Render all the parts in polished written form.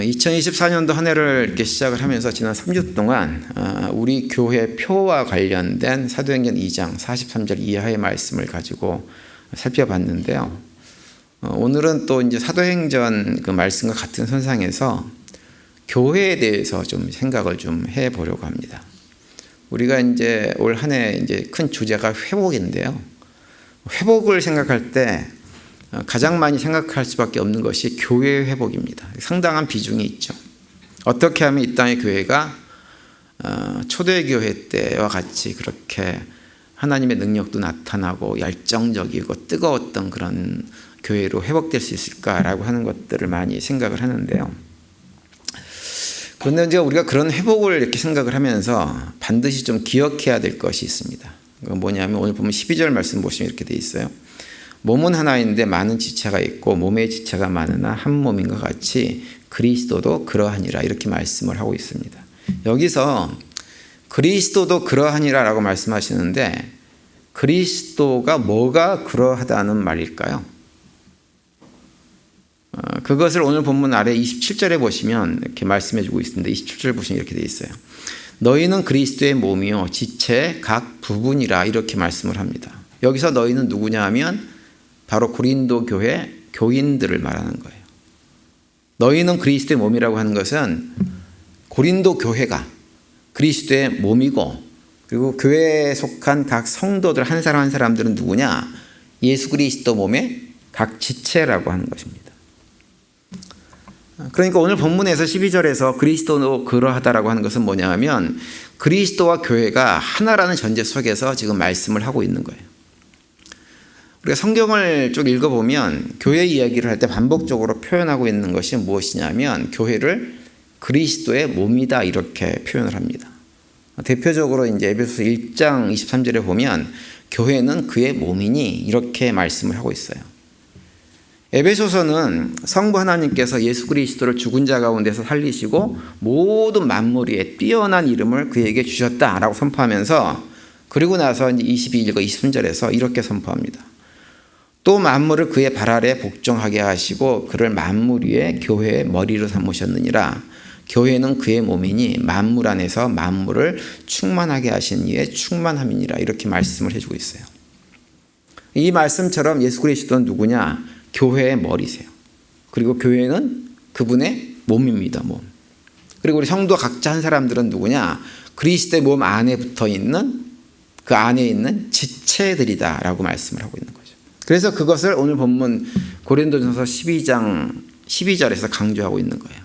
2024년도 한 해를 이렇게 시작을 하면서 지난 3주 동안 우리 교회 표와 관련된 사도행전 2장 43절 이하의 말씀을 가지고 살펴봤는데요. 오늘은 또 이제 사도행전 그 말씀과 같은 선상에서 교회에 대해서 좀 생각을 좀 해보려고 합니다. 우리가 이제 올 한 해 이제 큰 주제가 회복인데요. 회복을 생각할 때 가장 많이 생각할 수밖에 없는 것이 교회의 회복입니다. 상당한 비중이 있죠. 어떻게 하면 이 땅의 교회가 초대교회 때와 같이 그렇게 하나님의 능력도 나타나고 열정적이고 뜨거웠던 그런 교회로 회복될 수 있을까라고 하는 것들을 많이 생각을 하는데요. 그런데 이제 우리가 그런 회복을 이렇게 생각을 하면서 반드시 좀 기억해야 될 것이 있습니다. 그건 뭐냐면 오늘 보면 12절 말씀 보시면 이렇게 돼 있어요. 몸은 하나인데 많은 지체가 있고 몸의 지체가 많으나 한 몸인 것 같이 그리스도도 그러하니라 이렇게 말씀을 하고 있습니다. 여기서 그리스도도 그러하니라 라고 말씀하시는데 그리스도가 뭐가 그러하다는 말일까요? 그것을 오늘 본문 아래 27절에 보시면 이렇게 말씀해 주고 있습니다. 27절 보시면 이렇게 되어 있어요. 너희는 그리스도의 몸이요 지체의 각 부분이라 이렇게 말씀을 합니다. 여기서 너희는 누구냐 하면 바로 고린도 교회 교인들을 말하는 거예요. 너희는 그리스도의 몸이라고 하는 것은 고린도 교회가 그리스도의 몸이고 그리고 교회에 속한 각 성도들 한 사람 한 사람들은 누구냐? 예수 그리스도 몸의 각 지체라고 하는 것입니다. 그러니까 오늘 본문에서 12절에서 그리스도도 그러하다라고 하는 것은 뭐냐 하면 그리스도와 교회가 하나라는 전제 속에서 지금 말씀을 하고 있는 거예요. 우리가 성경을 쭉 읽어보면 교회 이야기를 할 때 반복적으로 표현하고 있는 것이 무엇이냐면 교회를 그리스도의 몸이다 이렇게 표현을 합니다. 대표적으로 이제 에베소서 1장 23절에 보면 교회는 그의 몸이니 이렇게 말씀을 하고 있어요. 에베소서는 성부 하나님께서 예수 그리스도를 죽은 자 가운데서 살리시고 모든 만물 위에 뛰어난 이름을 그에게 주셨다라고 선포하면서 그리고 나서 이제 22절과 23절에서 이렇게 선포합니다. 또 만물을 그의 발 아래 복종하게 하시고 그를 만물 위에 교회의 머리로 삼으셨느니라. 교회는 그의 몸이니 만물 안에서 만물을 충만하게 하신 이의 충만함이니라. 이렇게 말씀을 해주고 있어요. 이 말씀처럼 예수 그리스도는 누구냐? 교회의 머리세요. 그리고 교회는 그분의 몸입니다. 몸. 그리고 우리 성도 각자 한 사람들은 누구냐? 그리스도의 몸 안에 붙어 있는 그 안에 있는 지체들이다라고 말씀을 하고 있는 거예요. 그래서 그것을 오늘 본문 고린도전서 12장 12절에서 강조하고 있는 거예요.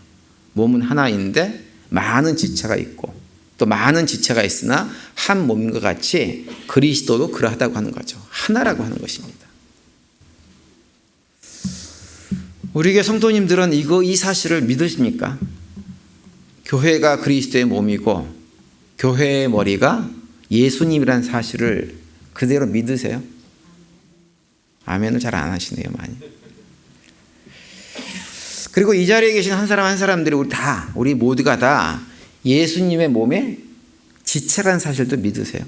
몸은 하나인데 많은 지체가 있고 또 많은 지체가 있으나 한 몸인 것 같이 그리스도도 그러하다고 하는 거죠. 하나라고 하는 것입니다. 우리에게 성도님들은 이 사실을 믿으십니까? 교회가 그리스도의 몸이고 교회의 머리가 예수님이라는 사실을 그대로 믿으세요? 아멘을 잘 안 하시네요, 많이. 그리고 이 자리에 계신 한 사람 한 사람들이 우리 모두가 다 예수님의 몸에 지체라는 사실도 믿으세요?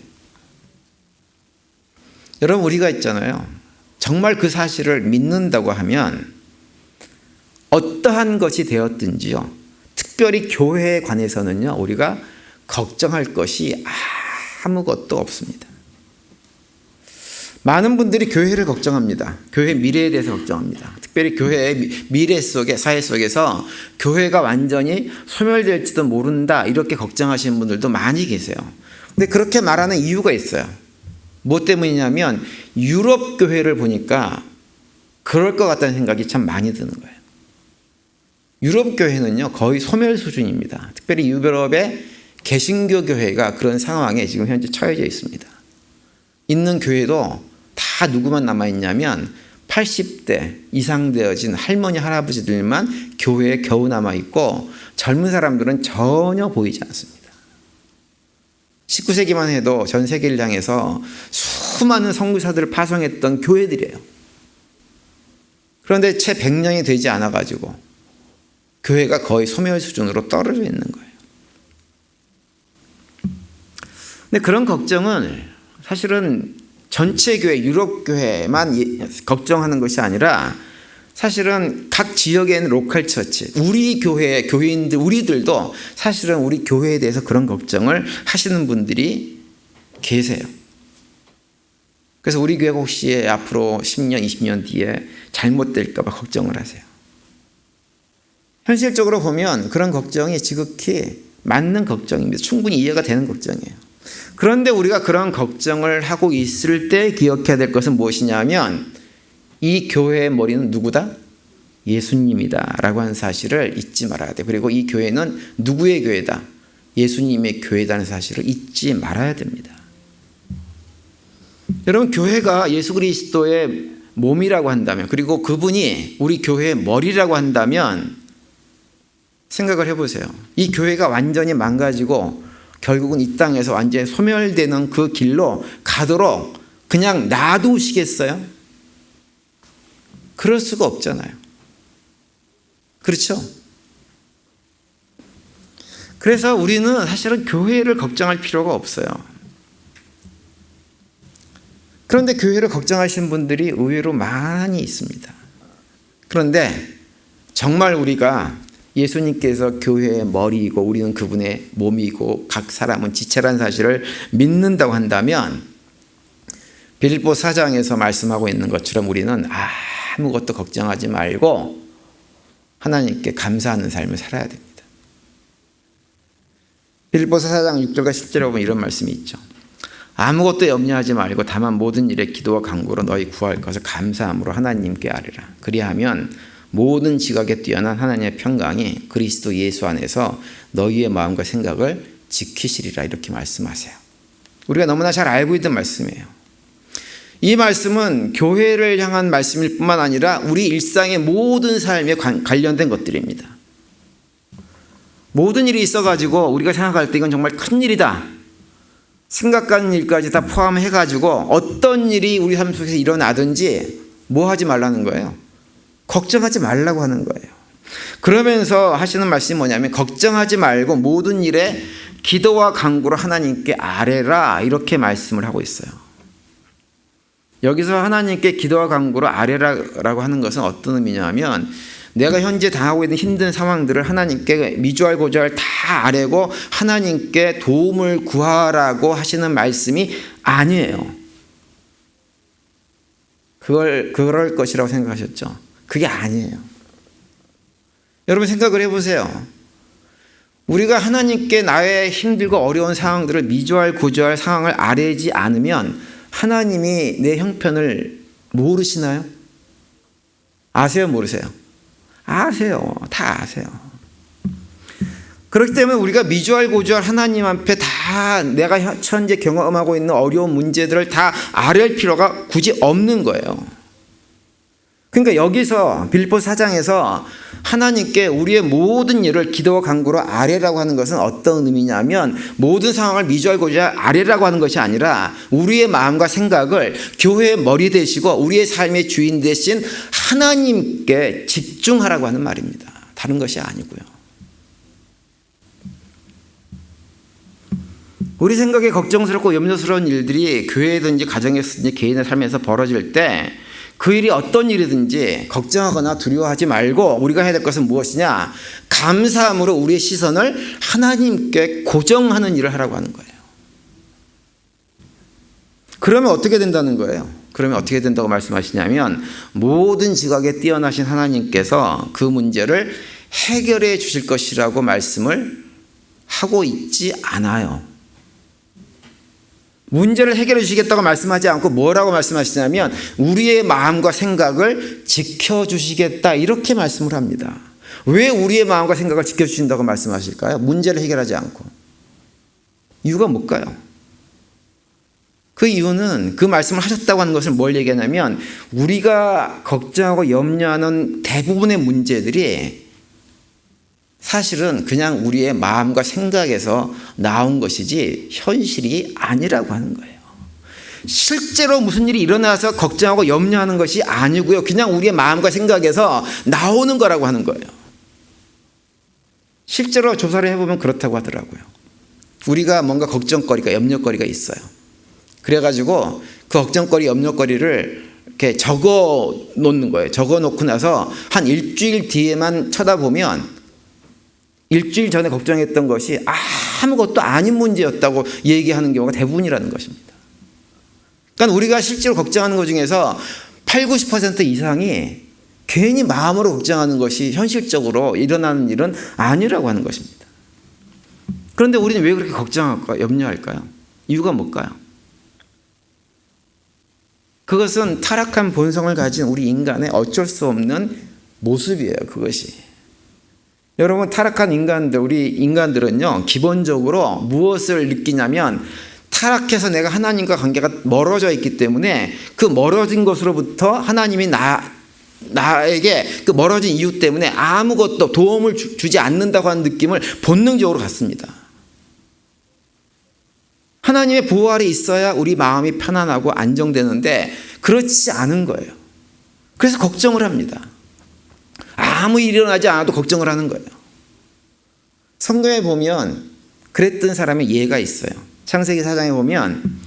여러분, 우리가 있잖아요. 정말 그 사실을 믿는다고 하면 어떠한 것이 되었든지요. 특별히 교회에 관해서는요, 우리가 걱정할 것이 아무것도 없습니다. 많은 분들이 교회를 걱정합니다. 교회 미래에 대해서 걱정합니다. 특별히 교회의 미래 속에, 사회 속에서 교회가 완전히 소멸될지도 모른다 이렇게 걱정하시는 분들도 많이 계세요. 근데 그렇게 말하는 이유가 있어요. 뭐 때문이냐면 유럽 교회를 보니까 그럴 것 같다는 생각이 참 많이 드는 거예요. 유럽 교회는요 거의 소멸 수준입니다. 특별히 유럽의 개신교 교회가 그런 상황에 지금 현재 처해져 있습니다. 있는 교회도 다 누구만 남아있냐면 80대 이상 되어진 할머니 할아버지들만 교회에 겨우 남아있고 젊은 사람들은 전혀 보이지 않습니다. 19세기만 해도 전 세계를 향해서 수많은 선교사들을 파송했던 교회들이에요. 그런데 채 100년이 되지 않아가지고 교회가 거의 소멸 수준으로 떨어져 있는 거예요. 근데 그런 걱정을 사실은 전체 교회, 유럽 교회만 걱정하는 것이 아니라 사실은 각 지역에 있는 로컬 처치, 우리 교회 교회인들 우리들도 사실은 우리 교회에 대해서 그런 걱정을 하시는 분들이 계세요. 그래서 우리 교회가 혹시 앞으로 10년, 20년 뒤에 잘못될까 봐 걱정을 하세요. 현실적으로 보면 그런 걱정이 지극히 맞는 걱정입니다. 충분히 이해가 되는 걱정이에요. 그런데 우리가 그런 걱정을 하고 있을 때 기억해야 될 것은 무엇이냐면 이 교회의 머리는 누구다? 예수님이다 라고 하는 사실을 잊지 말아야 돼요. 그리고 이 교회는 누구의 교회다? 예수님의 교회라는 사실을 잊지 말아야 됩니다. 여러분, 교회가 예수 그리스도의 몸이라고 한다면, 그리고 그분이 우리 교회의 머리라고 한다면 생각을 해보세요. 이 교회가 완전히 망가지고 결국은 이 땅에서 완전히 소멸되는 그 길로 가도록 그냥 놔두시겠어요? 그럴 수가 없잖아요. 그렇죠? 그래서 우리는 사실은 교회를 걱정할 필요가 없어요. 그런데 교회를 걱정하시는 분들이 의외로 많이 있습니다. 그런데 정말 우리가 예수님께서 교회의 머리이고 우리는 그분의 몸이고 각 사람은 지체라는 사실을 믿는다고 한다면 빌립보 4장에서 말씀하고 있는 것처럼 우리는 아무것도 걱정하지 말고 하나님께 감사하는 삶을 살아야 됩니다. 빌립보서 4장 6절과 10절에 보면 이런 말씀이 있죠. 아무것도 염려하지 말고 다만 모든 일에 기도와 간구로 너희 구할 것을 감사함으로 하나님께 아뢰라. 그리하면 모든 지각에 뛰어난 하나님의 평강이 그리스도 예수 안에서 너희의 마음과 생각을 지키시리라 이렇게 말씀하세요. 우리가 너무나 잘 알고 있는 말씀이에요. 이 말씀은 교회를 향한 말씀일 뿐만 아니라 우리 일상의 모든 삶에 관련된 것들입니다. 모든 일이 있어가지고 우리가 생각할 때 이건 정말 큰일이다 생각하는 일까지 다 포함해가지고 어떤 일이 우리 삶 속에서 일어나든지 뭐 하지 말라는 거예요? 걱정하지 말라고 하는 거예요. 그러면서 하시는 말씀이 뭐냐면 걱정하지 말고 모든 일에 기도와 간구로 하나님께 아뢰라 이렇게 말씀을 하고 있어요. 여기서 하나님께 기도와 간구로 아뢰라라고 하는 것은 어떤 의미냐면 내가 현재 당하고 있는 힘든 상황들을 하나님께 미주알고주알 다 아뢰고 하나님께 도움을 구하라고 하시는 말씀이 아니에요. 그럴 것이라고 생각하셨죠? 그게 아니에요. 여러분 생각을 해보세요. 우리가 하나님께 나의 힘들고 어려운 상황들을 미주알고주알 상황을 아뢰지 않으면 하나님이 내 형편을 모르시나요? 아세요? 모르세요? 아세요. 다 아세요. 그렇기 때문에 우리가 미주알고주알 하나님 앞에 다 내가 현재 경험하고 있는 어려운 문제들을 다 아뢰할 필요가 굳이 없는 거예요. 그러니까 여기서 빌립보 4장에서 하나님께 우리의 모든 일을 기도와 간구로 아뢰라고 하는 것은 어떤 의미냐면 모든 상황을 미주알고주알 아뢰라고 하는 것이 아니라 우리의 마음과 생각을 교회의 머리 되시고 우리의 삶의 주인 되신 하나님께 집중하라고 하는 말입니다. 다른 것이 아니고요. 우리 생각에 걱정스럽고 염려스러운 일들이 교회든지 가정에서든지 개인의 삶에서 벌어질 때 그 일이 어떤 일이든지 걱정하거나 두려워하지 말고 우리가 해야 될 것은 무엇이냐? 감사함으로 우리의 시선을 하나님께 고정하는 일을 하라고 하는 거예요. 그러면 어떻게 된다는 거예요? 그러면 어떻게 된다고 말씀하시냐면 모든 지각에 뛰어나신 하나님께서 그 문제를 해결해 주실 것이라고 말씀을 하고 있지 않아요. 문제를 해결해 주시겠다고 말씀하지 않고 뭐라고 말씀하시냐면 우리의 마음과 생각을 지켜주시겠다 이렇게 말씀을 합니다. 왜 우리의 마음과 생각을 지켜주신다고 말씀하실까요? 문제를 해결하지 않고. 이유가 뭘까요? 그 이유는 그 말씀을 하셨다고 하는 것을 뭘 얘기하냐면 우리가 걱정하고 염려하는 대부분의 문제들이 사실은 그냥 우리의 마음과 생각에서 나온 것이지 현실이 아니라고 하는 거예요. 실제로 무슨 일이 일어나서 걱정하고 염려하는 것이 아니고요. 그냥 우리의 마음과 생각에서 나오는 거라고 하는 거예요. 실제로 조사를 해보면 그렇다고 하더라고요. 우리가 뭔가 걱정거리가 염려거리가 있어요. 그래가지고 그 걱정거리 염려거리를 이렇게 적어 놓는 거예요. 적어 놓고 나서 한 일주일 뒤에만 쳐다보면 일주일 전에 걱정했던 것이 아무것도 아닌 문제였다고 얘기하는 경우가 대부분이라는 것입니다. 그러니까 우리가 실제로 걱정하는 것 중에서 8, 90% 이상이 괜히 마음으로 걱정하는 것이 현실적으로 일어나는 일은 아니라고 하는 것입니다. 그런데 우리는 왜 그렇게 걱정할까요? 염려할까요? 이유가 뭘까요? 그것은 타락한 본성을 가진 우리 인간의 어쩔 수 없는 모습이에요. 그것이. 여러분, 타락한 인간들, 우리 인간들은요, 기본적으로 무엇을 느끼냐면 타락해서 내가 하나님과 관계가 멀어져 있기 때문에 그 멀어진 것으로부터 하나님이 나에게 그 멀어진 이유 때문에 아무것도 도움을 주지 않는다고 하는 느낌을 본능적으로 갖습니다. 하나님의 보호 아래 있어야 우리 마음이 편안하고 안정되는데 그렇지 않은 거예요. 그래서 걱정을 합니다. 아무 일이 일어나지 않아도 걱정을 하는 거예요. 성경에 보면 그랬던 사람의 예가 있어요. 창세기 4장에 보면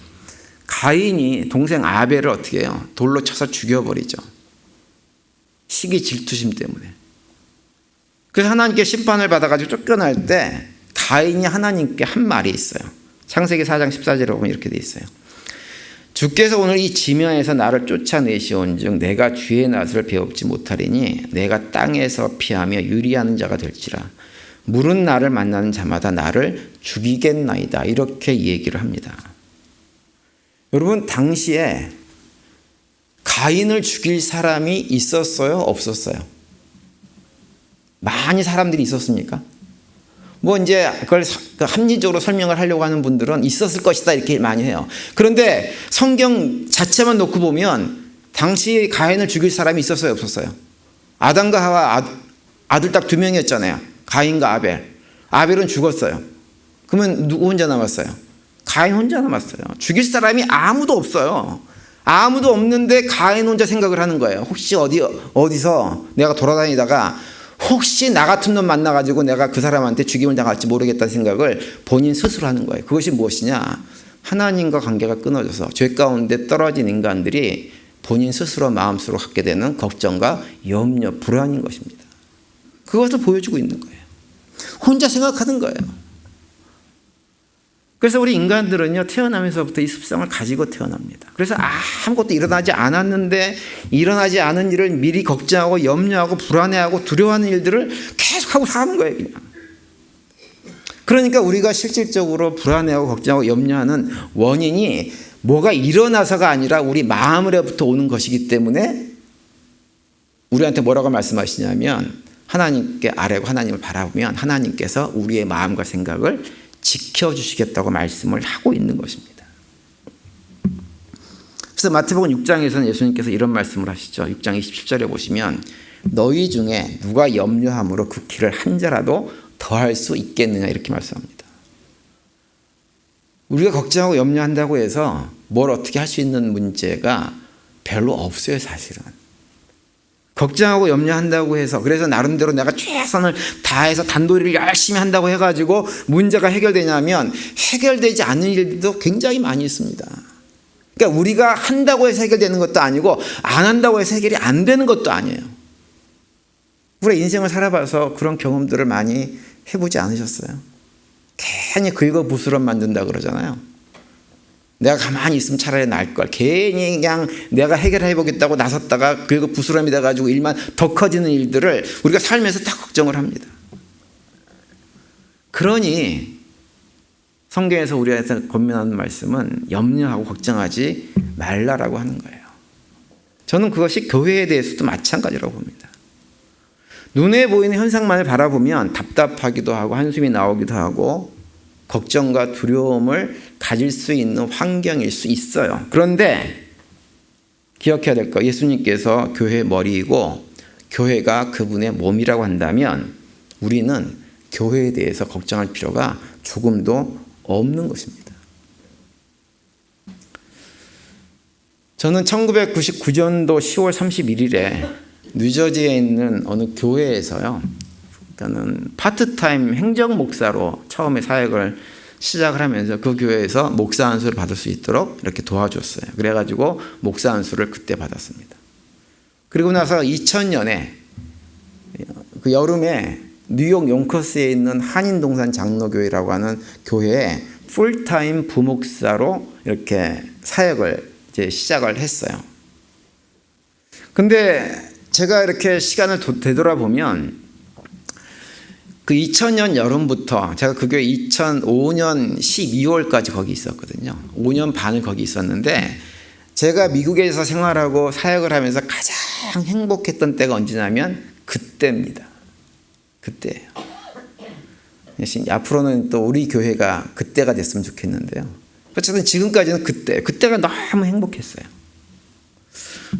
가인이 동생 아벨을 어떻게 해요? 돌로 쳐서 죽여버리죠. 시기 질투심 때문에. 그래서 하나님께 심판을 받아가지고 쫓겨날 때 가인이 하나님께 한 말이 있어요. 창세기 4장 14절에 보면 이렇게 돼 있어요. 주께서 오늘 이 지면에서 나를 쫓아내시온즉 내가 주의 낯을 배웁지 못하리니 내가 땅에서 피하며 유리하는 자가 될지라 물은 나를 만나는 자마다 나를 죽이겠나이다. 이렇게 얘기를 합니다. 여러분, 당시에 가인을 죽일 사람이 있었어요? 없었어요? 많이 사람들이 있었습니까? 뭐 이제 그걸 합리적으로 설명을 하려고 하는 분들은 있었을 것이다 이렇게 많이 해요. 그런데 성경 자체만 놓고 보면 당시 가인을 죽일 사람이 있었어요? 없었어요? 아담과 하와 아들 딱 2명이었잖아요. 가인과 아벨. 아벨은 죽었어요. 그러면 누구 혼자 남았어요? 가인 혼자 남았어요. 죽일 사람이 아무도 없어요. 아무도 없는데 가인 혼자 생각을 하는 거예요. 혹시 어디서 내가 돌아다니다가 혹시 나 같은 놈 만나가지고 내가 그 사람한테 죽임을 당할지 모르겠다는 생각을 본인 스스로 하는 거예요. 그것이 무엇이냐? 하나님과 관계가 끊어져서 죄 가운데 떨어진 인간들이 본인 스스로 마음속으로 갖게 되는 걱정과 염려, 불안인 것입니다. 그것을 보여주고 있는 거예요. 혼자 생각하는 거예요. 그래서 우리 인간들은요, 태어나면서부터 이 습성을 가지고 태어납니다. 그래서 아무것도 일어나지 않았는데 일어나지 않은 일을 미리 걱정하고 염려하고 불안해하고 두려워하는 일들을 계속하고 사는 거예요, 그냥. 그러니까 우리가 실질적으로 불안해하고 걱정하고 염려하는 원인이 뭐가 일어나서가 아니라 우리 마음으로부터 오는 것이기 때문에 우리한테 뭐라고 말씀하시냐면 하나님께 아뢰고 하나님을 바라보면 하나님께서 우리의 마음과 생각을 지켜주시겠다고 말씀을 하고 있는 것입니다. 그래서 마태복음 6장에서는 예수님께서 이런 말씀을 하시죠. 6장 27절에 보시면 너희 중에 누가 염려함으로 그 길을 한 자라도 더할 수 있겠느냐 이렇게 말씀합니다. 우리가 걱정하고 염려한다고 해서 뭘 어떻게 할 수 있는 문제가 별로 없어요, 사실은. 걱정하고 염려한다고 해서 그래서 나름대로 내가 최선을 다해서 단도리를 열심히 한다고 해가지고 문제가 해결되냐면 해결되지 않는 일들도 굉장히 많이 있습니다. 그러니까 우리가 한다고 해서 해결되는 것도 아니고 안 한다고 해서 해결이 안 되는 것도 아니에요. 우리 인생을 살아봐서 그런 경험들을 많이 해보지 않으셨어요? 괜히 긁어부스럼 만든다 그러잖아요. 내가 가만히 있으면 차라리 나을 걸. 괜히 그냥 내가 해결해 보겠다고 나섰다가 그리고 부스럼이 돼가지고 일만 더 커지는 일들을 우리가 살면서 다 걱정을 합니다. 그러니 성경에서 우리한테 권면하는 말씀은 염려하고 걱정하지 말라라고 하는 거예요. 저는 그것이 교회에 대해서도 마찬가지라고 봅니다. 눈에 보이는 현상만을 바라보면 답답하기도 하고 한숨이 나오기도 하고 걱정과 두려움을 가질 수 있는 환경일 수 있어요. 그런데 기억해야 될 거, 예수님께서 교회의 머리이고 교회가 그분의 몸이라고 한다면 우리는 교회에 대해서 걱정할 필요가 조금도 없는 것입니다. 저는 1999년도 10월 31일에 뉴저지에 있는 어느 교회에서요, 그러니까는 파트타임 행정 목사로 처음에 사역을 시작을 하면서 그 교회에서 목사 안수를 받을 수 있도록 이렇게 도와줬어요. 그래가지고 목사 안수를 그때 받았습니다. 그리고 나서 2000년에 그 여름에 뉴욕 용커스에 있는 한인동산 장로교회라고 하는 교회에 풀타임 부목사로 이렇게 사역을 이제 시작을 했어요. 근데 제가 이렇게 시간을 되돌아보면 그 2000년 여름부터 제가 그 교회 2005년 12월까지 거기 있었거든요. 5년 반을 거기 있었는데 제가 미국에서 생활하고 사역을 하면서 가장 행복했던 때가 언제냐면 그때입니다. 그때예요. 앞으로는 또 우리 교회가 그때가 됐으면 좋겠는데요. 어쨌든 지금까지는 그때가 너무 행복했어요.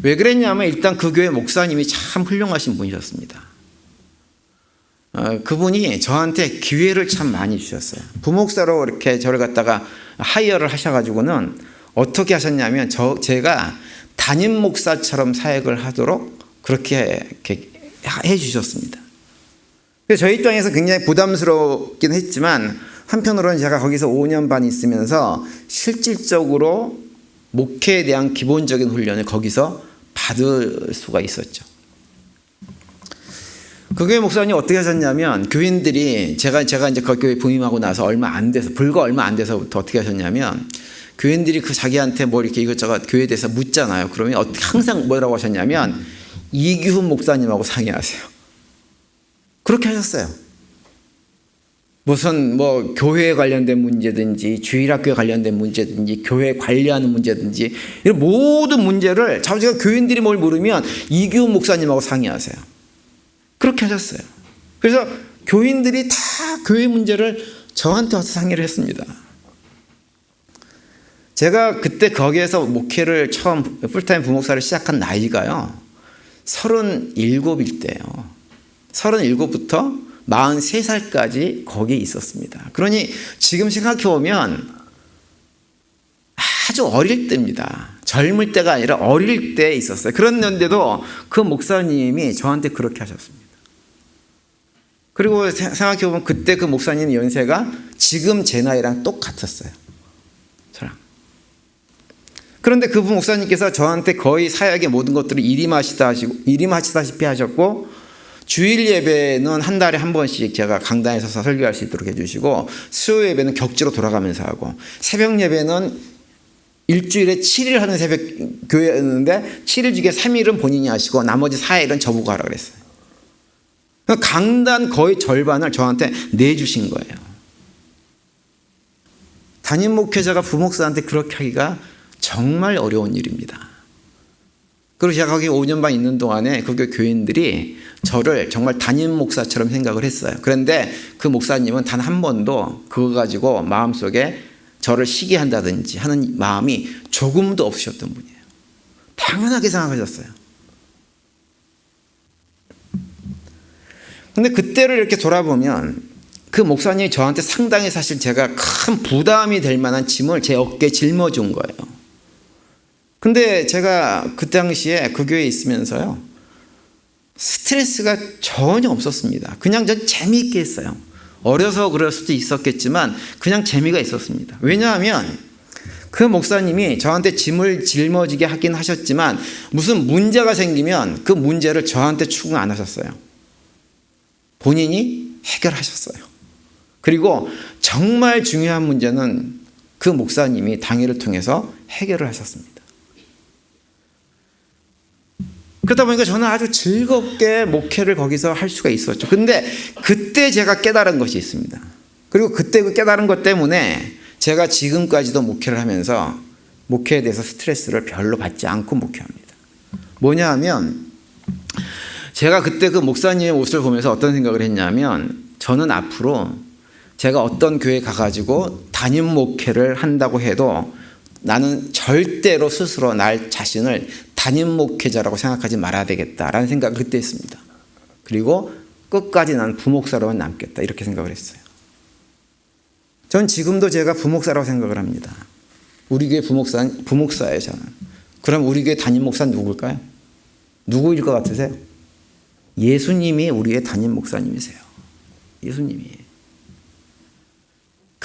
왜 그랬냐면 일단 그 교회 목사님이 참 훌륭하신 분이셨습니다. 그분이 저한테 기회를 참 많이 주셨어요. 부목사로 이렇게 저를 갖다가 하이어를 하셔가지고는 어떻게 하셨냐면 제가 담임 목사처럼 사역을 하도록 그렇게 이렇게 해주셨습니다. 그래서 저희 입장에서 굉장히 부담스럽긴 했지만 한편으로는 제가 거기서 5년 반 있으면서 실질적으로 목회에 대한 기본적인 훈련을 거기서 받을 수가 있었죠. 그 교회 목사님 어떻게 하셨냐면 교인들이 제가 이제 그 교회 부임하고 나서 불과 얼마 안 돼서부터 어떻게 하셨냐면 교인들이 그 자기한테 뭐 이렇게 이것저것 교회에 대해서 묻잖아요. 그러면 항상 뭐라고 하셨냐면 이규훈 목사님하고 상의하세요. 그렇게 하셨어요. 무슨 뭐 교회에 관련된 문제든지 주일학교에 관련된 문제든지 교회 관리하는 문제든지 이런 모든 문제를 자기가 교인들이 뭘 물으면 이규훈 목사님하고 상의하세요. 그렇게 하셨어요. 그래서 교인들이 다 교회 문제를 저한테 와서 상의를 했습니다. 제가 그때 거기에서 목회를 처음 풀타임 부목사를 시작한 나이가요 37일 때예요. 37부터 43살까지 거기에 있었습니다. 그러니 지금 생각해보면 아주 어릴 때입니다. 젊을 때가 아니라 어릴 때에 있었어요. 그랬는데도 그 목사님이 저한테 그렇게 하셨습니다. 그리고 생각해보면 그때 그 목사님 연세가 지금 제 나이랑 똑같았어요. 저랑. 그런데 그 목사님께서 저한테 거의 사역의 모든 것들을 일임하시다시피 하셨고 주일 예배는 한 달에 한 번씩 제가 강단에 서서 설교할 수 있도록 해주시고 수요 예배는 격주로 돌아가면서 하고 새벽 예배는 일주일에 7일 하는 새벽 교회였는데 7일 중에 3일은 본인이 하시고 나머지 4일은 저보고 하라고 그랬어요. 강단 거의 절반을 저한테 내주신 거예요. 담임 목회자가 부목사한테 그렇게 하기가 정말 어려운 일입니다. 그리고 제가 거기 5년 반 있는 동안에 그 교인들이 저를 정말 담임 목사처럼 생각을 했어요. 그런데 그 목사님은 단 한 번도 그거 가지고 마음속에 저를 시기한다든지 하는 마음이 조금도 없으셨던 분이에요. 당연하게 생각하셨어요. 근데 그때를 이렇게 돌아보면 그 목사님이 저한테 상당히 사실 제가 큰 부담이 될 만한 짐을 제 어깨에 짊어준 거예요. 근데 제가 그 당시에 그 교회에 있으면서요 스트레스가 전혀 없었습니다. 그냥 전 재미있게 했어요. 어려서 그럴 수도 있었겠지만 그냥 재미가 있었습니다. 왜냐하면 그 목사님이 저한테 짐을 짊어지게 하긴 하셨지만 무슨 문제가 생기면 그 문제를 저한테 추궁 안 하셨어요. 본인이 해결하셨어요. 그리고 정말 중요한 문제는 그 목사님이 당회를 통해서 해결을 하셨습니다. 그러다 보니까 저는 아주 즐겁게 목회를 거기서 할 수가 있었죠. 근데 그때 제가 깨달은 것이 있습니다. 그리고 그때 그 깨달은 것 때문에 제가 지금까지도 목회를 하면서 목회에 대해서 스트레스를 별로 받지 않고 목회합니다. 뭐냐 하면 제가 그때 그 목사님의 모습을 보면서 어떤 생각을 했냐면 저는 앞으로 제가 어떤 교회에 가가지고 담임 목회를 한다고 해도 나는 절대로 스스로 날 자신을 담임 목회자라고 생각하지 말아야 되겠다라는 생각을 그때 했습니다. 그리고 끝까지 난 부목사로만 남겠다 이렇게 생각을 했어요. 전 지금도 제가 부목사라고 생각을 합니다. 우리 교회 부목사예요 저는. 그럼 우리 교회 담임 목사는 누굴까요? 누구일 것 같으세요? 예수님이 우리의 담임 목사님이세요. 예수님이.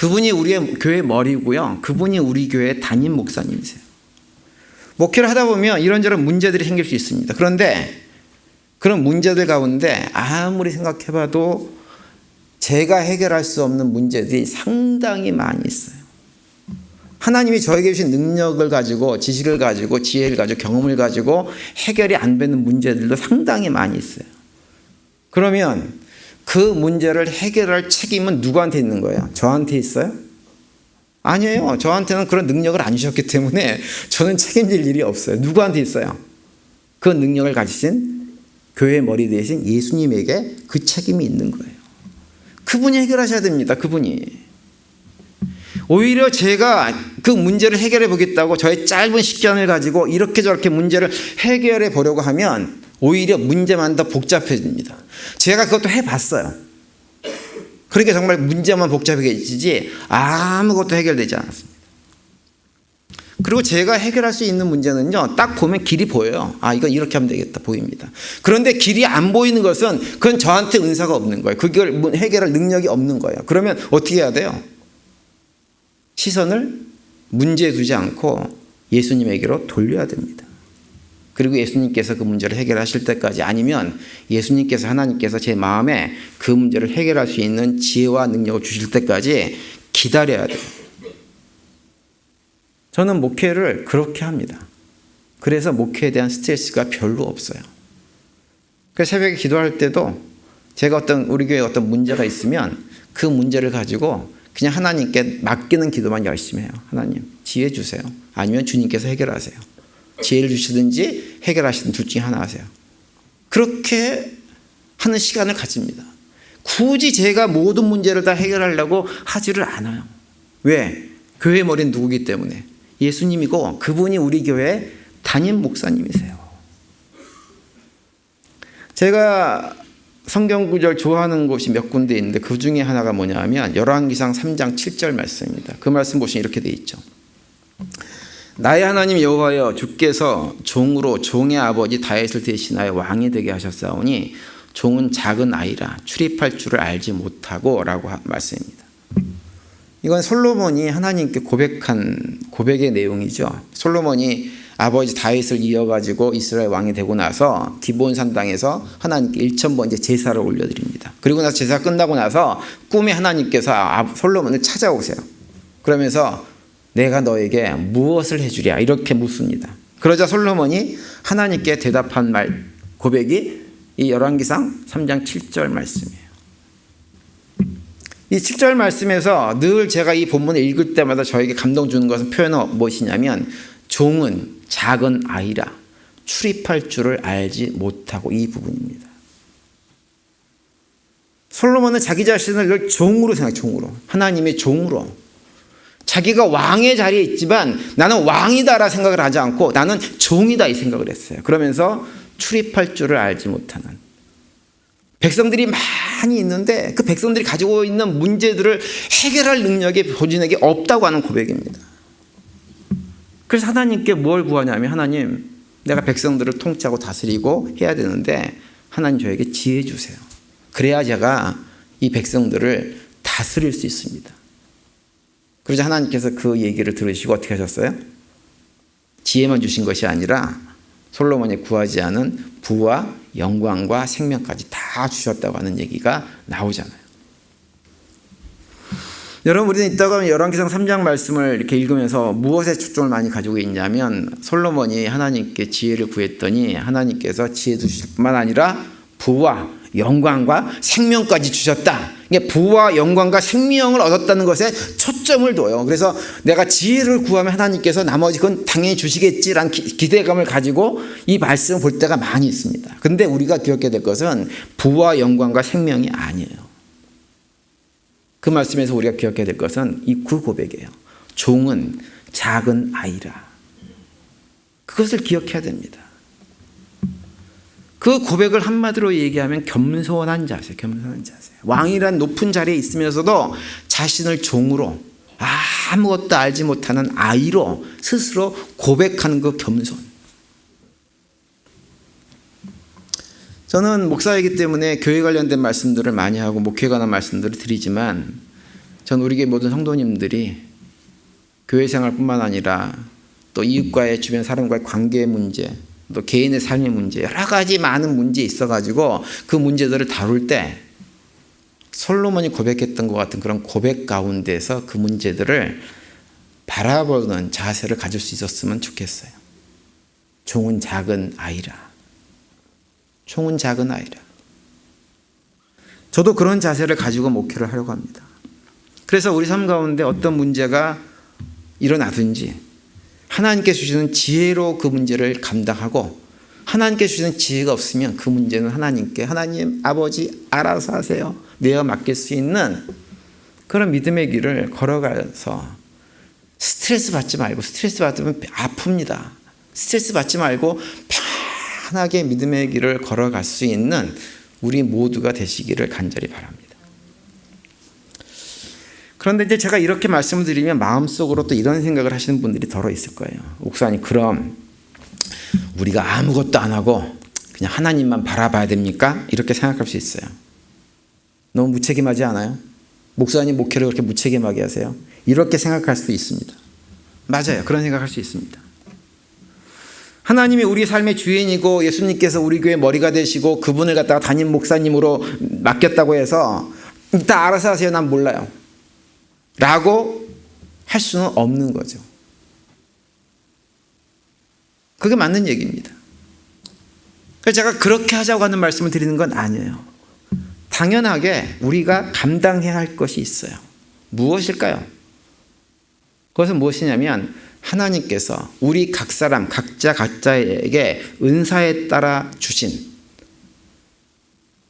그분이 우리의 교회 머리고요. 그분이 우리 교회 담임 목사님이세요. 목회를 하다 보면 이런저런 문제들이 생길 수 있습니다. 그런데 그런 문제들 가운데 아무리 생각해봐도 제가 해결할 수 없는 문제들이 상당히 많이 있어요. 하나님이 저에게 주신 능력을 가지고, 지식을 가지고, 지혜를 가지고, 경험을 가지고 해결이 안 되는 문제들도 상당히 많이 있어요. 그러면 그 문제를 해결할 책임은 누구한테 있는 거예요? 저한테 있어요? 아니에요. 저한테는 그런 능력을 안 주셨기 때문에 저는 책임질 일이 없어요. 누구한테 있어요? 그 능력을 가지신 교회의 머리 대신 예수님에게 그 책임이 있는 거예요. 그분이 해결하셔야 됩니다. 그분이. 오히려 제가 그 문제를 해결해 보겠다고 저의 짧은 시간을 가지고 이렇게 저렇게 문제를 해결해 보려고 하면 오히려 문제만 더 복잡해집니다. 제가 그것도 해봤어요. 그러니까 정말 문제만 복잡해지지 아무것도 해결되지 않았습니다. 그리고 제가 해결할 수 있는 문제는요, 딱 보면 길이 보여요. 아, 이건 이렇게 하면 되겠다 보입니다. 그런데 길이 안 보이는 것은 그건 저한테 은사가 없는 거예요. 그걸 해결할 능력이 없는 거예요. 그러면 어떻게 해야 돼요? 시선을 문제에 두지 않고 예수님에게로 돌려야 됩니다. 그리고 예수님께서 그 문제를 해결하실 때까지, 아니면 예수님께서, 하나님께서 제 마음에 그 문제를 해결할 수 있는 지혜와 능력을 주실 때까지 기다려야 돼요. 저는 목회를 그렇게 합니다. 그래서 목회에 대한 스트레스가 별로 없어요. 그래서 새벽에 기도할 때도 제가 우리 교회에 어떤 문제가 있으면 그 문제를 가지고 그냥 하나님께 맡기는 기도만 열심히 해요. 하나님, 지혜 주세요. 아니면 주님께서 해결하세요. 지혜를 주시든지 해결하시든 둘 중에 하나 하세요. 그렇게 하는 시간을 가집니다. 굳이 제가 모든 문제를 다 해결하려고 하지를 않아요. 왜? 교회 머리는 누구기 때문에? 예수님이고 그분이 우리 교회 담임 목사님이세요. 제가 성경 구절 좋아하는 곳이 몇 군데 있는데 그 중에 하나가 뭐냐면 열왕기상 3장 7절 말씀입니다. 그 말씀 보시면 이렇게 되어 있죠. 나의 하나님 여호와여, 주께서 종으로 종의 아버지 다윗을 대신하여 왕이 되게 하셨사오니 종은 작은 아이라 출입할 줄을 알지 못하고 라고 말씀입니다. 이건 솔로몬이 하나님께 고백한 고백의 내용이죠. 솔로몬이 아버지 다윗을 이어가지고 이스라엘 왕이 되고 나서 기브온 땅에서 하나님께 1000번째 제사를 올려드립니다. 그리고 나서 제사 끝나고 나서 꿈에 하나님께서 솔로몬을 찾아오세요. 그러면서 내가 너에게 무엇을 해주랴 이렇게 묻습니다. 그러자 솔로몬이 하나님께 대답한 말, 고백이 이 열왕기상 3장 7절 말씀이에요. 이 7절 말씀에서 늘 제가 이 본문을 읽을 때마다 저에게 감동 주는 것은 표현은 무엇이냐면 종은 작은 아이라 출입할 줄을 알지 못하고, 이 부분입니다. 솔로몬은 자기 자신을 늘 종으로 생각해요. 종으로. 하나님의 종으로. 자기가 왕의 자리에 있지만 나는 왕이다라 생각을 하지 않고 나는 종이다 이 생각을 했어요. 그러면서 출입할 줄을 알지 못하는. 백성들이 많이 있는데 그 백성들이 가지고 있는 문제들을 해결할 능력이 본인에게 없다고 하는 고백입니다. 그래서 하나님께 뭘 구하냐면, 하나님, 내가 백성들을 통치하고 다스리고 해야 되는데 하나님 저에게 지혜 주세요. 그래야 제가 이 백성들을 다스릴 수 있습니다. 그러자 하나님께서 그 얘기를 들으시고 어떻게 하셨어요? 지혜만 주신 것이 아니라 솔로몬이 구하지 않은 부와 영광과 생명까지 다 주셨다고 하는 얘기가 나오잖아요. 여러분, 우리는 이따가 열왕기상 3장 말씀을 이렇게 읽으면서 무엇에 초점을 많이 가지고 있냐면, 솔로몬이 하나님께 지혜를 구했더니 하나님께서 지혜 주실 뿐만 아니라 부와 영광과 생명까지 주셨다. 그러니까 부와 영광과 생명을 얻었다는 것에 초점을 둬요. 그래서 내가 지혜를 구하면 하나님께서 나머지 건 당연히 주시겠지라는 기대감을 가지고 이 말씀을 볼 때가 많이 있습니다. 그런데 우리가 기억해야 될 것은 부와 영광과 생명이 아니에요. 그 말씀에서 우리가 기억해야 될 것은 그 고백이에요. 종은 작은 아이라. 그것을 기억해야 됩니다. 그 고백을 한마디로 얘기하면 겸손한 자세, 겸손한 자세. 왕이란 높은 자리에 있으면서도 자신을 종으로, 아무것도 알지 못하는 아이로 스스로 고백하는 그 겸손. 저는 목사이기 때문에 교회 관련된 말씀들을 많이 하고 목회에 관한 말씀들을 드리지만 전 우리 교회 모든 성도님들이 교회 생활뿐만 아니라 또 이웃과의 주변 사람과의 관계의 문제, 또 개인의 삶의 문제, 여러 가지 많은 문제 있어가지고 그 문제들을 다룰 때 솔로몬이 고백했던 것 같은 그런 고백 가운데서 그 문제들을 바라보는 자세를 가질 수 있었으면 좋겠어요. 종은 작은 아이라. 종은 작은 아이라. 저도 그런 자세를 가지고 목회를 하려고 합니다. 그래서 우리 삶 가운데 어떤 문제가 일어나든지 하나님께 주시는 지혜로 그 문제를 감당하고, 하나님께 주시는 지혜가 없으면 그 문제는 하나님께, 하나님 아버지 알아서 하세요, 내어 맡길 수 있는 그런 믿음의 길을 걸어가서 스트레스 받지 말고, 스트레스 받으면 아픕니다. 스트레스 받지 말고 편하게 믿음의 길을 걸어갈 수 있는 우리 모두가 되시기를 간절히 바랍니다. 그런데 이제 제가 이렇게 말씀을 드리면 마음속으로 또 이런 생각을 하시는 분들이 더러 있을 거예요. 목사님, 그럼 우리가 아무것도 안 하고 그냥 하나님만 바라봐야 됩니까? 이렇게 생각할 수 있어요. 너무 무책임하지 않아요? 목사님 목회를 그렇게 무책임하게 하세요? 이렇게 생각할 수 있습니다. 맞아요. 그런 생각할 수 있습니다. 하나님이 우리 삶의 주인이고 예수님께서 우리 교회 머리가 되시고 그분을 갖다가 담임 목사님으로 맡겼다고 해서 다 알아서 하세요, 난 몰라요 라고 할 수는 없는 거죠. 그게 맞는 얘기입니다. 그래서 제가 그렇게 하자고 하는 말씀을 드리는 건 아니에요. 당연하게 우리가 감당해야 할 것이 있어요. 무엇일까요? 그것은 무엇이냐면 하나님께서 우리 각 사람 각자에게 은사에 따라 주신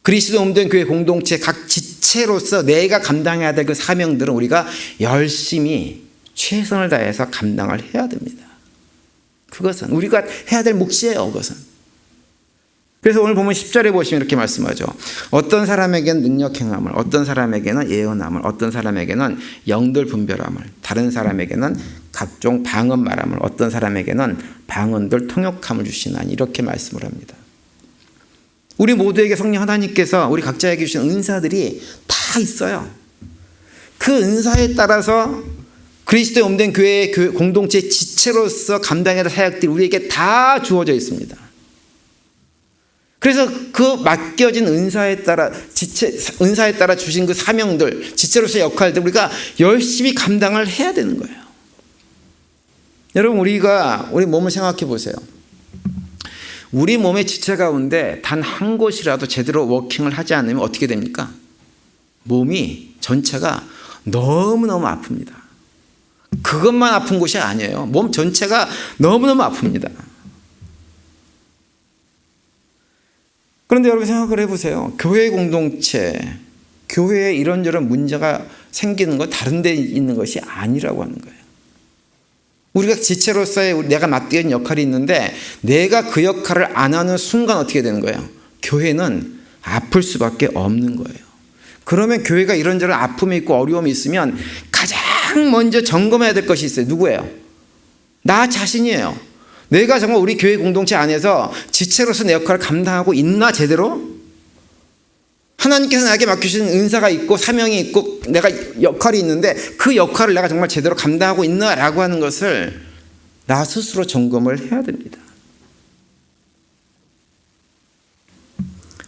그리스도 몸된 교회 공동체 각 지체로서 내가 감당해야 될 그 사명들은 우리가 열심히 최선을 다해서 감당을 해야 됩니다. 그것은 우리가 해야 될 몫이에요. 그것은. 그래서 오늘 보면 10절에 보시면 이렇게 말씀하죠. 어떤 사람에게는 능력 행함을, 어떤 사람에게는 예언함을, 어떤 사람에게는 영들 분별함을, 다른 사람에게는 각종 방언 말함을, 어떤 사람에게는 방언들 통역함을 주시나니, 이렇게 말씀을 합니다. 우리 모두에게 성령 하나님께서 우리 각자에게 주신 은사들이 다 있어요. 그 은사에 따라서 그리스도의 몸된 교회의 공동체 지체로서 감당해야 할 사역들이 우리에게 다 주어져 있습니다. 그래서 그 맡겨진 은사에 따라 은사에 따라 주신 그 사명들, 지체로서의 역할들 우리가 열심히 감당을 해야 되는 거예요. 여러분, 우리 몸을 생각해 보세요. 우리 몸의 지체 가운데 단 한 곳이라도 제대로 워킹을 하지 않으면 어떻게 됩니까? 몸이 전체가 너무너무 아픕니다. 그것만 아픈 곳이 아니에요. 몸 전체가 너무너무 아픕니다. 그런데 여러분 생각을 해보세요. 교회 공동체, 교회에 이런저런 문제가 생기는 건 다른 데 있는 것이 아니라고 하는 거예요. 우리가 지체로서의 내가 맡긴 역할이 있는데 내가 그 역할을 안 하는 순간 어떻게 되는 거예요? 교회는 아플 수밖에 없는 거예요. 그러면 교회가 이런저런 아픔이 있고 어려움이 있으면 가장 먼저 점검해야 될 것이 있어요. 누구예요? 나 자신이에요. 내가 정말 우리 교회 공동체 안에서 지체로서 내 역할을 감당하고 있나 제대로? 하나님께서 나에게 맡기신 은사가 있고 사명이 있고 내가 역할이 있는데 그 역할을 내가 정말 제대로 감당하고 있나라고 하는 것을 나 스스로 점검을 해야 됩니다.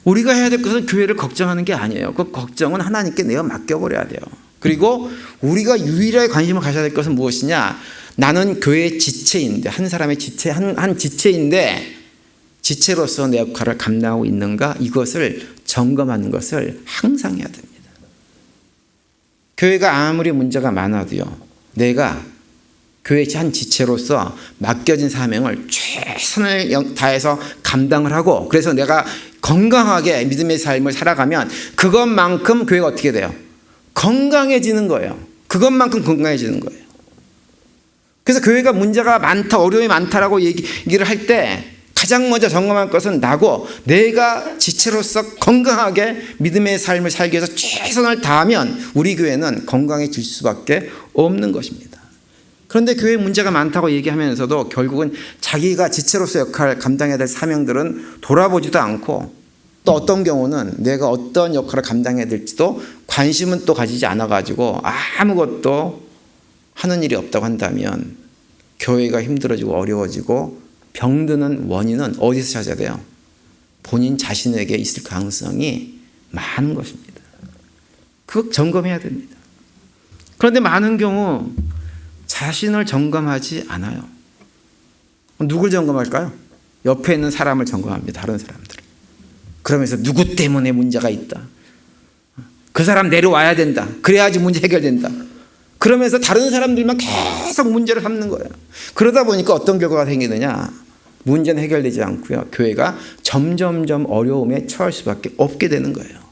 우리가 해야 될 것은 교회를 걱정하는 게 아니에요. 그 걱정은 하나님께 내가 맡겨버려야 돼요. 그리고 우리가 유일하게 관심을 가져야 될 것은 무엇이냐? 나는 교회의 지체인데, 한 사람의 지체, 한 지체인데 지체로서 내 역할을 감당하고 있는가? 이것을 점검하는 것을 항상 해야 됩니다. 교회가 아무리 문제가 많아도요, 내가 교회의 한 지체로서 맡겨진 사명을 최선을 다해서 감당을 하고, 그래서 내가 건강하게 믿음의 삶을 살아가면 그것만큼 교회가 어떻게 돼요? 건강해지는 거예요. 그것만큼 건강해지는 거예요. 그래서 교회가 문제가 많다, 어려움이 많다라고 얘기를 할 때 가장 먼저 점검할 것은 나고, 내가 지체로서 건강하게 믿음의 삶을 살기 위해서 최선을 다하면 우리 교회는 건강해질 수밖에 없는 것입니다. 그런데 교회 문제가 많다고 얘기하면서도 결국은 자기가 지체로서 역할을 감당해야 될 사명들은 돌아보지도 않고 또 어떤 경우는 내가 어떤 역할을 감당해야 될지도 관심은 또 가지지 않아가지고 아무것도 하는 일이 없다고 한다면 교회가 힘들어지고 어려워지고 병드는 원인은 어디서 찾아야 돼요? 본인 자신에게 있을 가능성이 많은 것입니다. 그거 점검해야 됩니다. 그런데 많은 경우 자신을 점검하지 않아요. 누굴 점검할까요? 옆에 있는 사람을 점검합니다. 다른 사람들. 그러면서 누구 때문에 문제가 있다. 그 사람 내려와야 된다. 그래야지 문제 해결된다. 그러면서 다른 사람들만 계속 문제를 삼는 거예요. 그러다 보니까 어떤 결과가 생기느냐. 문제는 해결되지 않고요. 교회가 점점점 어려움에 처할 수밖에 없게 되는 거예요.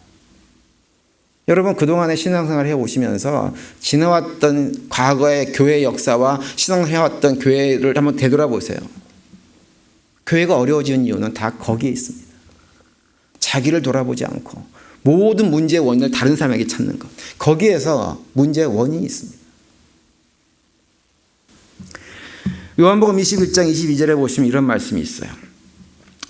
여러분 그동안의 신앙생활을 해오시면서 지나왔던 과거의 교회 역사와 신앙해왔던 교회를 한번 되돌아보세요. 교회가 어려워지는 이유는 다 거기에 있습니다. 자기를 돌아보지 않고 모든 문제의 원인을 다른 사람에게 찾는 것. 거기에서 문제의 원인이 있습니다. 요한복음 21장 22절에 보시면 이런 말씀이 있어요.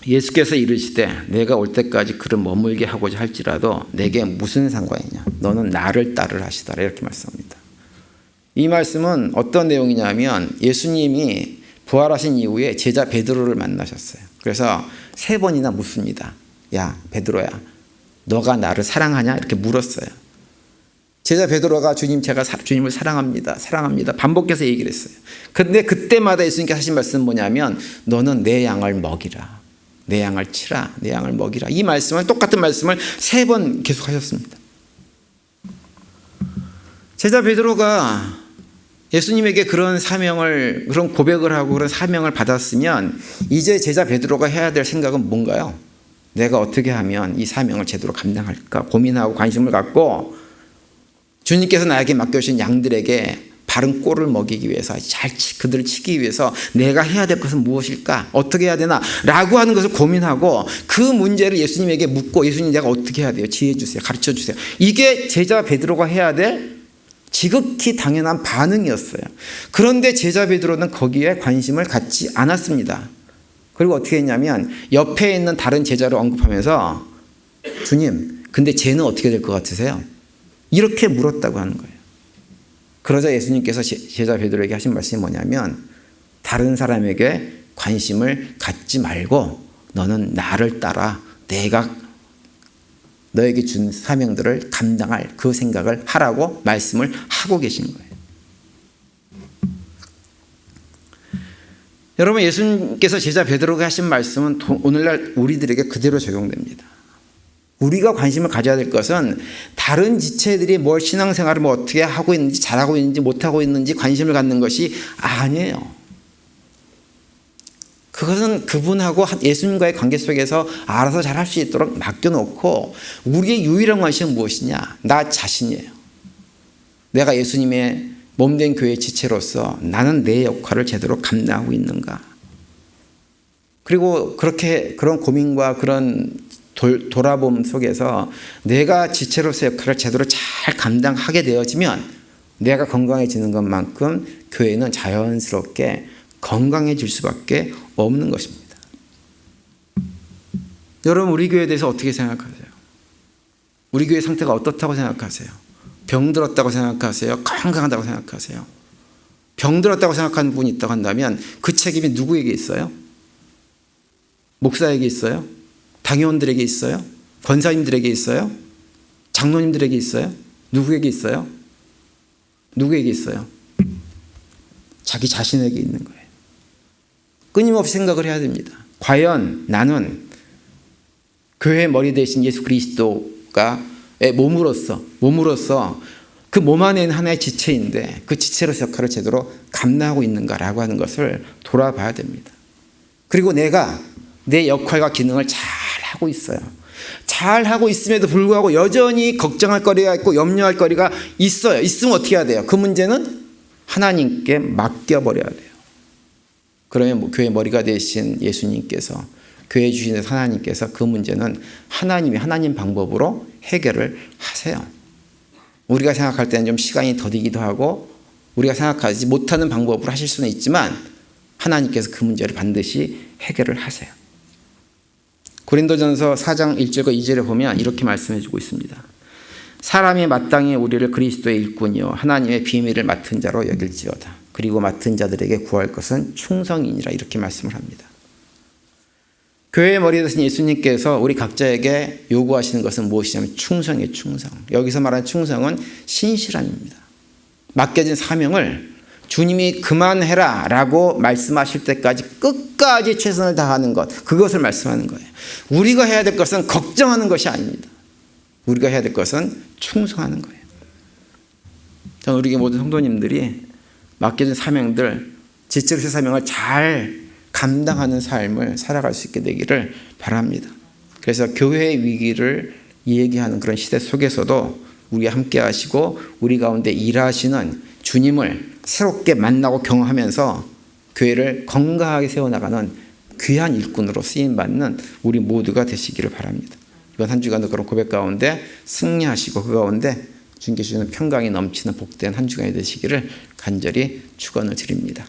예수께서 이르시되 내가 올 때까지 그를 머물게 하고자 할지라도 내게 무슨 상관이냐. 너는 나를 따르라 하시더라. 이렇게 말씀합니다. 이 말씀은 어떤 내용이냐면 예수님이 부활하신 이후에 제자 베드로를 만나셨어요. 그래서 3번이나 묻습니다. 야 베드로야 너가 나를 사랑하냐? 이렇게 물었어요. 제자 베드로가 주님 제가 주님을 사랑합니다. 사랑합니다. 반복해서 얘기를 했어요. 그런데 그때마다 예수님께서 하신 말씀은 뭐냐면 너는 내 양을 먹이라. 내 양을 치라. 내 양을 먹이라. 이 말씀을 똑같은 말씀을 3번 계속하셨습니다. 제자 베드로가 예수님에게 그런 사명을 그런 고백을 하고 그런 사명을 받았으면 이제 제자 베드로가 해야 될 생각은 뭔가요? 내가 어떻게 하면 이 사명을 제대로 감당할까 고민하고 관심을 갖고 주님께서 나에게 맡겨주신 양들에게 바른 꼴을 먹이기 위해서 그들을 치기 위해서 내가 해야 될 것은 무엇일까? 어떻게 해야 되나? 라고 하는 것을 고민하고 그 문제를 예수님에게 묻고 예수님 내가 어떻게 해야 돼요? 지혜 주세요. 가르쳐 주세요. 이게 제자 베드로가 해야 될 지극히 당연한 반응이었어요. 그런데 제자 베드로는 거기에 관심을 갖지 않았습니다. 그리고 어떻게 했냐면 옆에 있는 다른 제자를 언급하면서 주님 근데 쟤는 어떻게 될 것 같으세요? 이렇게 물었다고 하는 거예요. 그러자 예수님께서 제자 베드로에게 하신 말씀이 뭐냐면 다른 사람에게 관심을 갖지 말고 너는 나를 따라 내가 너에게 준 사명들을 감당할 그 생각을 하라고 말씀을 하고 계신 거예요. 여러분 예수님께서 제자 베드로에게 하신 말씀은 오늘날 우리들에게 그대로 적용됩니다. 우리가 관심을 가져야 될 것은 다른 지체들이 뭘 신앙생활을 뭐 어떻게 하고 있는지 잘하고 있는지 못하고 있는지 관심을 갖는 것이 아니에요. 그것은 그분하고 예수님과의 관계 속에서 알아서 잘할 수 있도록 맡겨놓고 우리의 유일한 관심은 무엇이냐? 나 자신이에요. 내가 예수님의 몸된 교회의 지체로서 나는 내 역할을 제대로 감당하고 있는가? 그리고 그런 고민과 그런 돌아봄 속에서 내가 지체로서 역할을 제대로 잘 감당하게 되어지면 내가 건강해지는 것만큼 교회는 자연스럽게 건강해질 수밖에 없는 것입니다. 여러분 우리 교회에 대해서 어떻게 생각하세요? 우리 교회 상태가 어떻다고 생각하세요? 병들었다고 생각하세요? 건강하다고 생각하세요? 병들었다고 생각하는 분이 있다고 한다면 그 책임이 누구에게 있어요? 목사에게 있어요? 당회원들에게 있어요? 권사님들에게 있어요? 장로님들에게 있어요? 누구에게 있어요? 누구에게 있어요? 자기 자신에게 있는 거예요. 끊임없이 생각을 해야 됩니다. 과연 나는 교회의 머리 대신 예수 그리스도가 몸으로서 그 몸 안에 있는 하나의 지체인데 그 지체로서 역할을 제대로 감당하고 있는가라고 하는 것을 돌아봐야 됩니다. 그리고 내가 내 역할과 기능을 잘 하고 있어요. 잘 하고 있음에도 불구하고 여전히 걱정할 거리가 있고 염려할 거리가 있어요. 있으면 어떻게 해야 돼요? 그 문제는 하나님께 맡겨버려야 돼요. 그러면 교회 머리가 되신 예수님께서 교회 주신 하나님께서 그 문제는 하나님 방법으로 해결을 하세요. 우리가 생각할 때는 좀 시간이 더디기도 하고 우리가 생각하지 못하는 방법으로 하실 수는 있지만 하나님께서 그 문제를 반드시 해결을 하세요. 고린도전서 4장 1절과 2절에 보면 이렇게 말씀해 주고 있습니다. 사람이 마땅히 우리를 그리스도의 일꾼이요 하나님의 비밀을 맡은 자로 여길지어다. 그리고 맡은 자들에게 구할 것은 충성이니라. 이렇게 말씀을 합니다. 교회의 머리 되신 예수님께서 우리 각자에게 요구하시는 것은 무엇이냐면 충성이에요. 충성. 여기서 말하는 충성은 신실함입니다. 맡겨진 사명을 주님이 그만해라 라고 말씀하실 때까지 끝까지 최선을 다하는 것, 그것을 말씀하는 거예요. 우리가 해야 될 것은 걱정하는 것이 아닙니다. 우리가 해야 될 것은 충성하는 거예요. 저는 우리 모든 성도님들이 맡겨진 사명들, 지체로서의 사명을 잘 감당하는 삶을 살아갈 수 있게 되기를 바랍니다. 그래서 교회의 위기를 얘기하는 그런 시대 속에서도 우리가 함께 하시고 우리 가운데 일하시는 주님을 새롭게 만나고 경험하면서 교회를 건강하게 세워나가는 귀한 일꾼으로 쓰임받는 우리 모두가 되시기를 바랍니다. 이번 한 주간도 그런 고백 가운데 승리하시고 그 가운데 주님께 주시는 평강이 넘치는 복된 한 주간이 되시기를 간절히 축원을 드립니다.